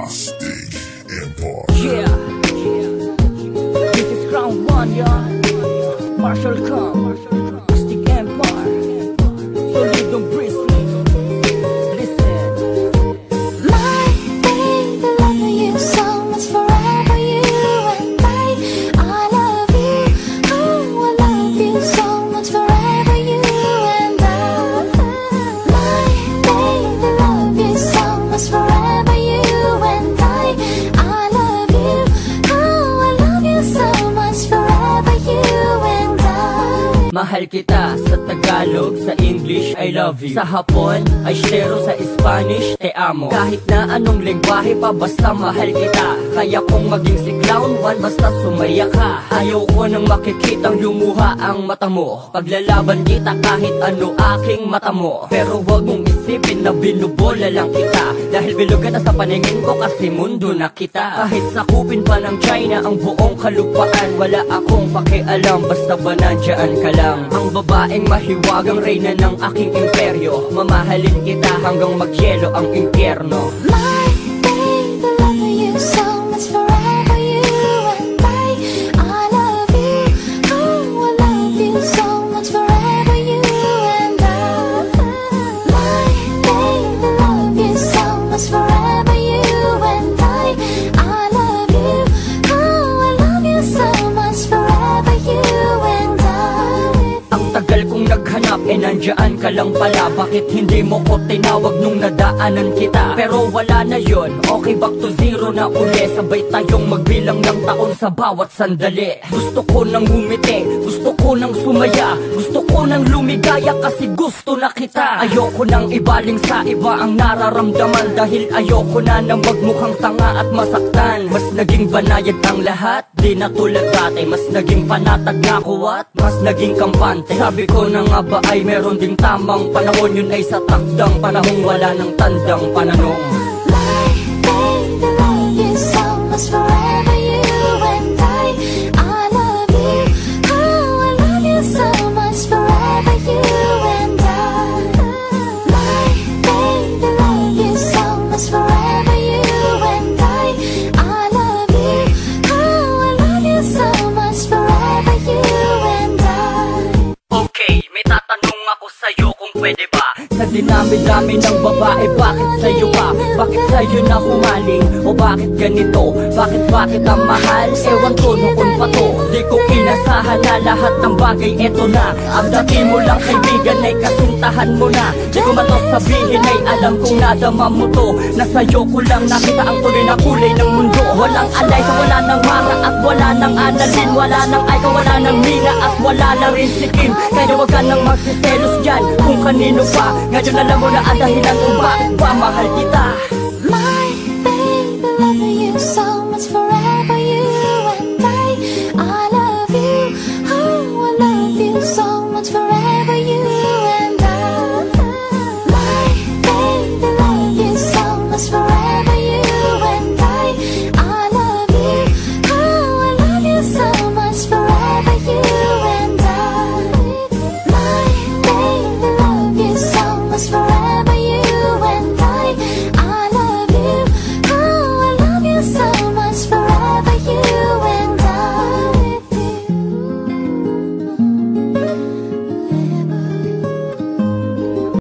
Plastic Empire. Yeah, this is Crown One, y'all. Marshall Khan, Plastic Empire, Solidong Brisley. Listen. My baby, love you so much forever, you and I love you. Oh, I love you so much forever, you and I. My baby, love you so much forever, you and I love you. Oh, I love you so much forever, you and I. Mahal kita sa Tagalog, sa English, I love you. Sa Hapon, ay shero, sa Spanish, te amo. Kahit na anong lengguwahe pa, basta mahal kita. Kaya kong maging si Clown One, basta sumaya ka. Ayaw ko nang makikitang lumuha ang mata mo. Paglalaban kita kahit ano aking mata mo. Pero wag mong isipin na binubola lang kita. Dahil bilugan na sa paningin ko kasi mundo na kita. Kahit sakupin pa ng China ang buong kalupaan, wala akong pakialam, basta ba nandyan ka lang. Ang babaeng mahiwagang reyna ng aking imperyo. Mamahalin kita hanggang magyelo ang impyerno. My baby, love you so much forever, you and I love you. Oh, I love you so much forever, you and I. My baby, love you so much forever, you and I love you. Oh, I love you so much forever, you and I. Ang tagal kong naghanap, nandyan ka lang pala. Bakit hindi mo ko tinawag nung nadaanan kita? Pero wala na yon, okay, back to zero na uli. Sabay tayong magbilang ng taon sa bawat sandali. Gusto ko nang umiti, gusto ko nang sumaya, gusto ko nang lumigaya kasi gusto na kita. Ayoko nang ibaling sa iba ang nararamdaman, dahil ayoko na magmukhang tanga at masaktan. Mas naging banayad ang lahat, di na tulad dati. Mas naging panatag na ako at mas naging kampante. Sabi ko na nga ba ay meron ding tamang panahon, yun ay sa takdang panahong wala ng tandang pananong. My baby, love you so much forever, you and I love you. Oh, I love you so much forever, you and I. My baby, love you so much forever, you and I love you. Oh, I love you so much forever, you and I. Okay, may tatanong ako sa'yo kung pwede ba? Sa dinami-dami ng babae, bakit sa'yo pa? Bakit sa'yo na humaling? O bakit ganito? Bakit ang mahal? Ewan ko noon pa to. Di ko inasahan na lahat ng bagay eto na. Ang dati mo lang kaibigan ay kasintahan mo na. Di ko man to sabihin ay alam kong nadama mo to. Na sa'yo ko lang nakita ang tuloy na kulay ng mundo. Walang alay sa wala ng mara at wala ng analin. Wala ng Aika, wala ng Mina at wala na rin si Kim. Kaya wag ka nang magsiselos dyan kung kanino pa. Ngayon alam mo na ang dahilan kung bakit ba mahal kita.